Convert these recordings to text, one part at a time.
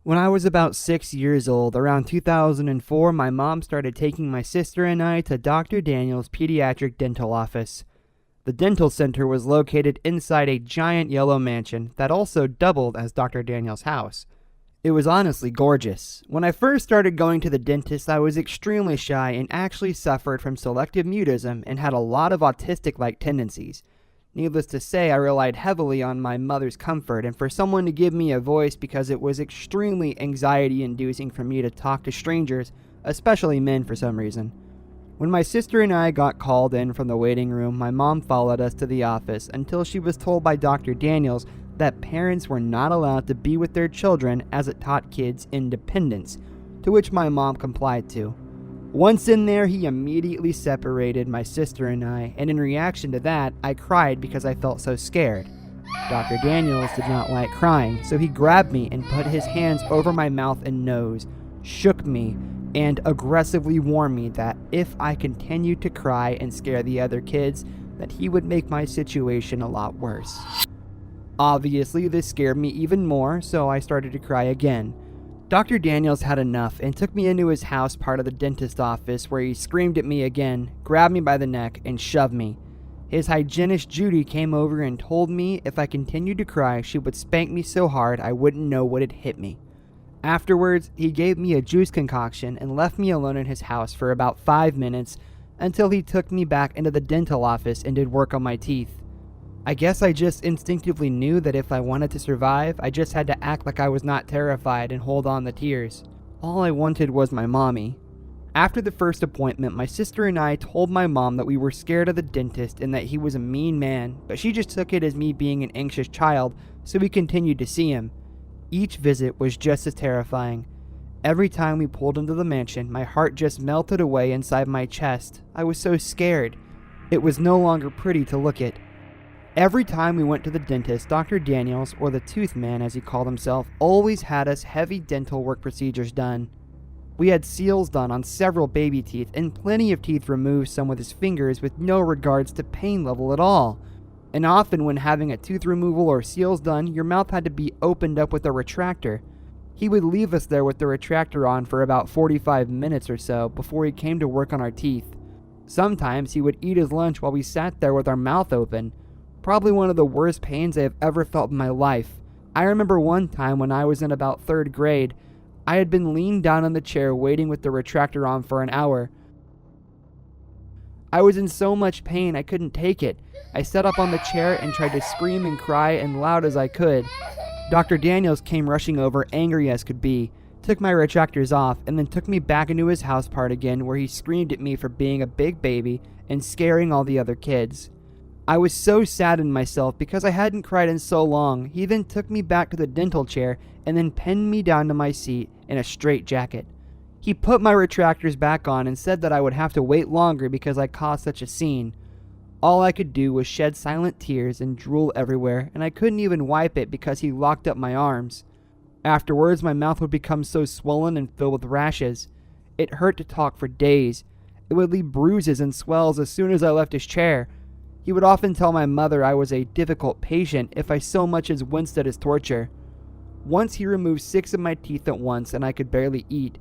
When I was about 6 years old, around 2004, my mom started taking my sister and I to Dr. Daniel's pediatric dental office. The dental center was located inside a giant yellow mansion that also doubled as Dr. Daniel's house. It was honestly gorgeous. When I first started going to the dentist, I was extremely shy and actually suffered from selective mutism and had a lot of autistic-like tendencies. Needless to say, I relied heavily on my mother's comfort and for someone to give me a voice because it was extremely anxiety-inducing for me to talk to strangers, especially men for some reason. When my sister and I got called in from the waiting room, my mom followed us to the office until she was told by Dr. Daniels that parents were not allowed to be with their children as it taught kids independence, to which my mom complied to. Once in there, he immediately separated my sister and I, and in reaction to that, I cried because I felt so scared. Dr. Daniels did not like crying, so he grabbed me and put his hands over my mouth and nose, shook me, and aggressively warned me that if I continued to cry and scare the other kids, that he would make my situation a lot worse. Obviously, this scared me even more, so I started to cry again. Dr. Daniels had enough and took me into his house part of the dentist office where he screamed at me again, grabbed me by the neck, and shoved me. His hygienist Judy came over and told me if I continued to cry, she would spank me so hard I wouldn't know what had hit me. Afterwards, he gave me a juice concoction and left me alone in his house for about 5 minutes until he took me back into the dental office and did work on my teeth. I guess I just instinctively knew that if I wanted to survive, I just had to act like I was not terrified and hold on the tears. All I wanted was my mommy. After the first appointment, my sister and I told my mom that we were scared of the dentist and that he was a mean man, but she just took it as me being an anxious child, so we continued to see him. Each visit was just as terrifying. Every time we pulled into the mansion, my heart just melted away inside my chest. I was so scared. It was no longer pretty to look at. Every time we went to the dentist, Dr. Daniels, or the tooth man as he called himself, always had us heavy dental work procedures done. We had seals done on several baby teeth and plenty of teeth removed, some with his fingers, with no regards to pain level at all. And often when having a tooth removal or seals done, your mouth had to be opened up with a retractor. He would leave us there with the retractor on for about 45 minutes or so before he came to work on our teeth. Sometimes he would eat his lunch while we sat there with our mouth open. Probably one of the worst pains I have ever felt in my life. I remember one time when I was in about 3rd grade, I had been leaned down on the chair waiting with the retractor on for an hour. I was in so much pain I couldn't take it. I sat up on the chair and tried to scream and cry as loud as I could. Dr. Daniels came rushing over, angry as could be, took my retractors off, and then took me back into his house part again where he screamed at me for being a big baby and scaring all the other kids. I was so sad in myself because I hadn't cried in so long. He then took me back to the dental chair and then pinned me down to my seat in a straitjacket. He put my retractors back on and said that I would have to wait longer because I caused such a scene. All I could do was shed silent tears and drool everywhere, and I couldn't even wipe it because he locked up my arms. Afterwards, my mouth would become so swollen and filled with rashes. It hurt to talk for days. It would leave bruises and swells as soon as I left his chair. He would often tell my mother I was a difficult patient if I so much as winced at his torture. Once he removed 6 of my teeth at once and I could barely eat.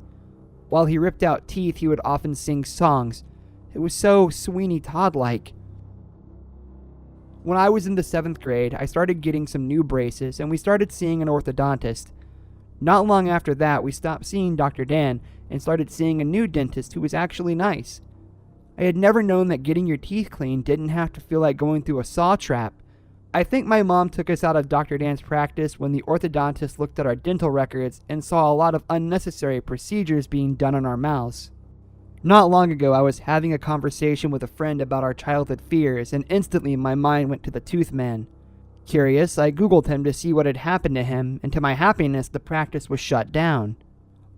While he ripped out teeth, he would often sing songs. It was so Sweeney Todd-like. When I was in the 7th grade, I started getting some new braces and we started seeing an orthodontist. Not long after that, we stopped seeing Dr. Dan and started seeing a new dentist who was actually nice. I had never known that getting your teeth cleaned didn't have to feel like going through a saw trap. I think my mom took us out of Dr. Dan's practice when the orthodontist looked at our dental records and saw a lot of unnecessary procedures being done on our mouths. Not long ago, I was having a conversation with a friend about our childhood fears, and instantly my mind went to the tooth man. Curious, I Googled him to see what had happened to him, and to my happiness, the practice was shut down.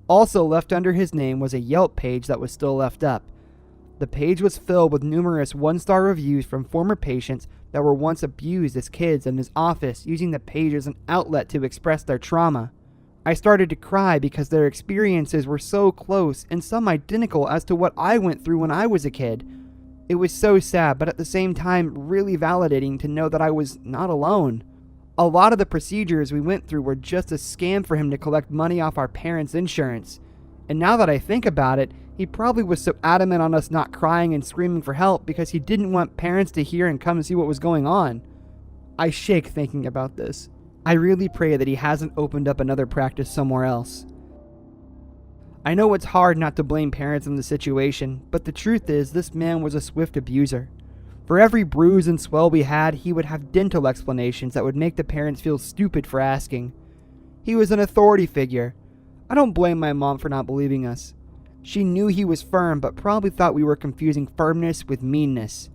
Also left under his name was a Yelp page that was still left up. The page was filled with numerous 1-star reviews from former patients that were once abused as kids in his office, using the page as an outlet to express their trauma. I started to cry because their experiences were so close and some identical as to what I went through when I was a kid. It was so sad, but at the same time really validating to know that I was not alone. A lot of the procedures we went through were just a scam for him to collect money off our parents' insurance. And now that I think about it, he probably was so adamant on us not crying and screaming for help because he didn't want parents to hear and come and see what was going on. I shake thinking about this. I really pray that he hasn't opened up another practice somewhere else. I know it's hard not to blame parents in the situation, but the truth is this man was a swift abuser. For every bruise and swell we had, he would have dental explanations that would make the parents feel stupid for asking. He was an authority figure. I don't blame my mom for not believing us. She knew he was firm, but probably thought we were confusing firmness with meanness.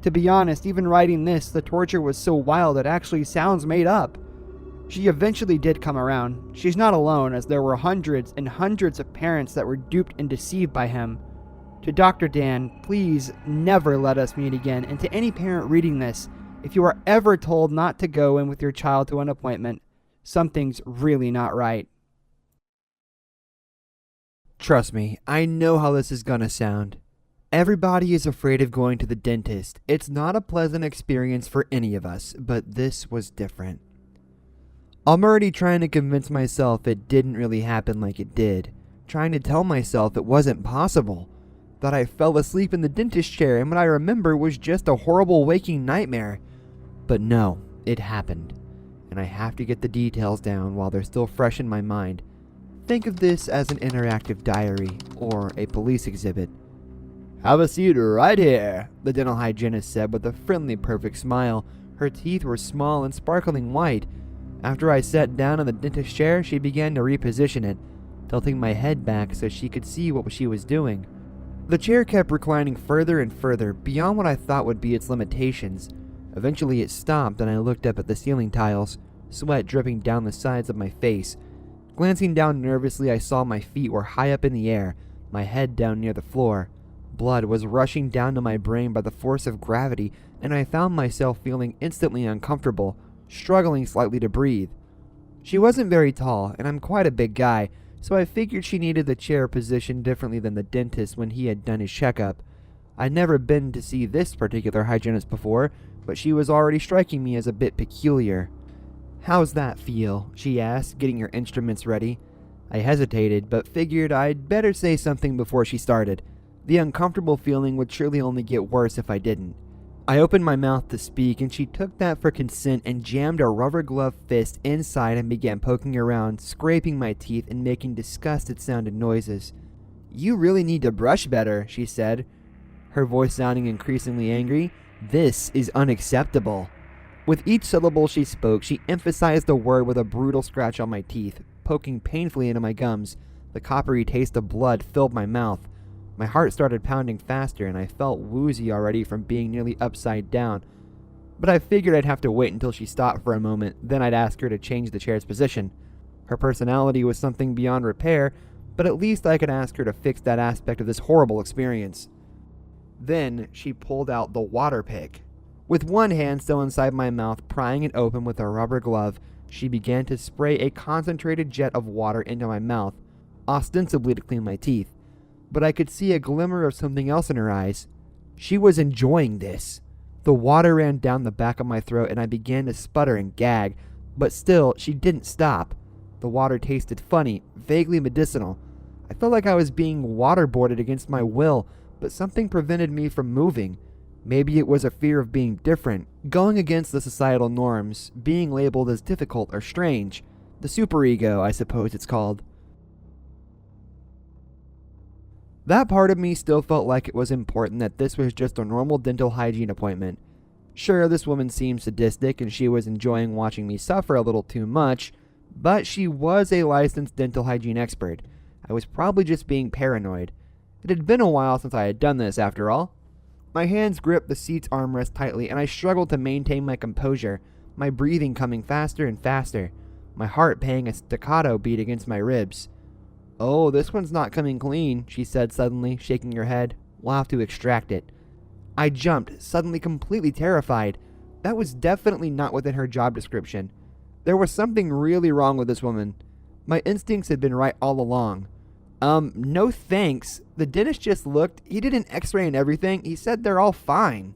To be honest, even writing this, the torture was so wild it actually sounds made up. She eventually did come around. She's not alone, as there were hundreds and hundreds of parents that were duped and deceived by him. To Dr. Dan, please never let us meet again, and to any parent reading this, if you are ever told not to go in with your child to an appointment, something's really not right. Trust me, I know how this is gonna sound. Everybody is afraid of going to the dentist. It's not a pleasant experience for any of us, but this was different. I'm already trying to convince myself it didn't really happen like it did, trying to tell myself it wasn't possible, that I fell asleep in the dentist chair and what I remember was just a horrible waking nightmare. But no, it happened, and I have to get the details down while they're still fresh in my mind. Think of this as an interactive diary or a police exhibit. Have a seat right here, the dental hygienist said with a friendly, perfect smile. Her teeth were small and sparkling white. After I sat down in the dentist chair, she began to reposition it, tilting my head back so she could see what she was doing. The chair kept reclining further and further, beyond what I thought would be its limitations. Eventually it stopped and I looked up at the ceiling tiles, sweat dripping down the sides of my face. Glancing down nervously, I saw my feet were high up in the air, my head down near the floor. Blood was rushing down to my brain by the force of gravity, and I found myself feeling instantly uncomfortable, struggling slightly to breathe. She wasn't very tall, and I'm quite a big guy, so I figured she needed the chair positioned differently than the dentist when he had done his checkup. I'd never been to see this particular hygienist before, but she was already striking me as a bit peculiar. "How's that feel?" she asked, getting her instruments ready. I hesitated, but figured I'd better say something before she started. The uncomfortable feeling would surely only get worse if I didn't. I opened my mouth to speak, and she took that for consent and jammed a rubber glove fist inside and began poking around, scraping my teeth and making disgusted-sounding noises. "You really need to brush better," she said, her voice sounding increasingly angry. "This is unacceptable." With each syllable she spoke, she emphasized the word with a brutal scratch on my teeth, poking painfully into my gums. The coppery taste of blood filled my mouth. My heart started pounding faster, and I felt woozy already from being nearly upside down. But I figured I'd have to wait until she stopped for a moment, then I'd ask her to change the chair's position. Her personality was something beyond repair, but at least I could ask her to fix that aspect of this horrible experience. Then she pulled out the water pick. With one hand still inside my mouth, prying it open with a rubber glove, she began to spray a concentrated jet of water into my mouth, ostensibly to clean my teeth. But I could see a glimmer of something else in her eyes. She was enjoying this. The water ran down the back of my throat and I began to sputter and gag, but still, she didn't stop. The water tasted funny, vaguely medicinal. I felt like I was being waterboarded against my will, but something prevented me from moving. Maybe it was a fear of being different, going against the societal norms, being labeled as difficult or strange. The superego, I suppose it's called. That part of me still felt like it was important that this was just a normal dental hygiene appointment. Sure, this woman seemed sadistic and she was enjoying watching me suffer a little too much, but she was a licensed dental hygiene expert. I was probably just being paranoid. It had been a while since I had done this, after all. My hands gripped the seat's armrest tightly, and I struggled to maintain my composure, my breathing coming faster and faster, my heart paying a staccato beat against my ribs. "Oh, this one's not coming clean," she said suddenly, shaking her head. "We'll have to extract it." I jumped, suddenly completely terrified. That was definitely not within her job description. There was something really wrong with this woman. My instincts had been right all along. No thanks. The dentist just looked. He did an x-ray and everything. He said they're all fine.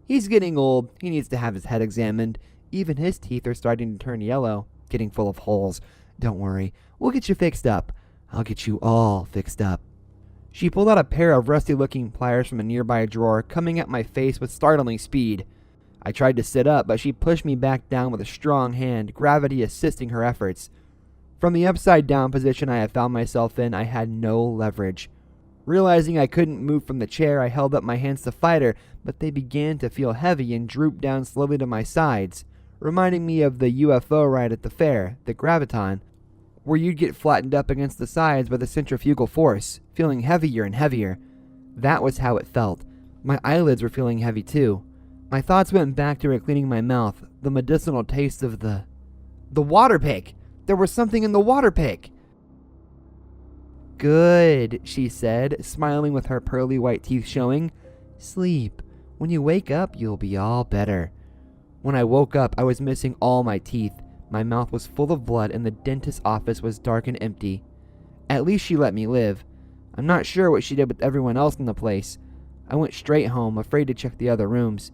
He's getting old. He needs to have his head examined. Even his teeth are starting to turn yellow, getting full of holes. Don't worry, we'll get you fixed up. I'll get you all fixed up. She pulled out a pair of rusty-looking pliers from a nearby drawer, coming at my face with startling speed. I tried to sit up, but she pushed me back down with a strong hand, gravity assisting her efforts. From the upside-down position I had found myself in, I had no leverage. Realizing I couldn't move from the chair, I held up my hands to fight her, but they began to feel heavy and drooped down slowly to my sides, reminding me of the UFO ride at the fair, the graviton, where you'd get flattened up against the sides by the centrifugal force, feeling heavier and heavier. That was how it felt. My eyelids were feeling heavy too. My thoughts went back to her cleaning my mouth, the medicinal taste of the water pick. There was something in the water pick. Good, she said, smiling with her pearly white teeth showing. Sleep. When you wake up, you'll be all better. When I woke up, I was missing all my teeth. My mouth was full of blood and the dentist's office was dark and empty. At least she let me live. I'm not sure what she did with everyone else in the place. I went straight home, afraid to check the other rooms.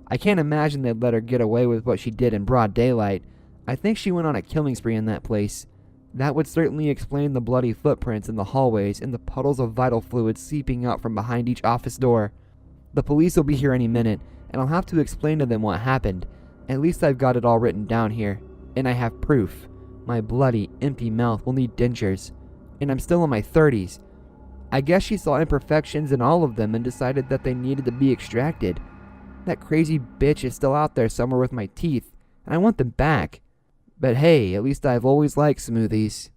I can't imagine they'd let her get away with what she did in broad daylight. I think she went on a killing spree in that place. That would certainly explain the bloody footprints in the hallways and the puddles of vital fluid seeping out from behind each office door. The police will be here any minute, and I'll have to explain to them what happened. At least I've got it all written down here, and I have proof. My bloody, empty mouth will need dentures, and I'm still in my 30s. I guess she saw imperfections in all of them and decided that they needed to be extracted. That crazy bitch is still out there somewhere with my teeth, and I want them back. But hey, at least I've always liked smoothies.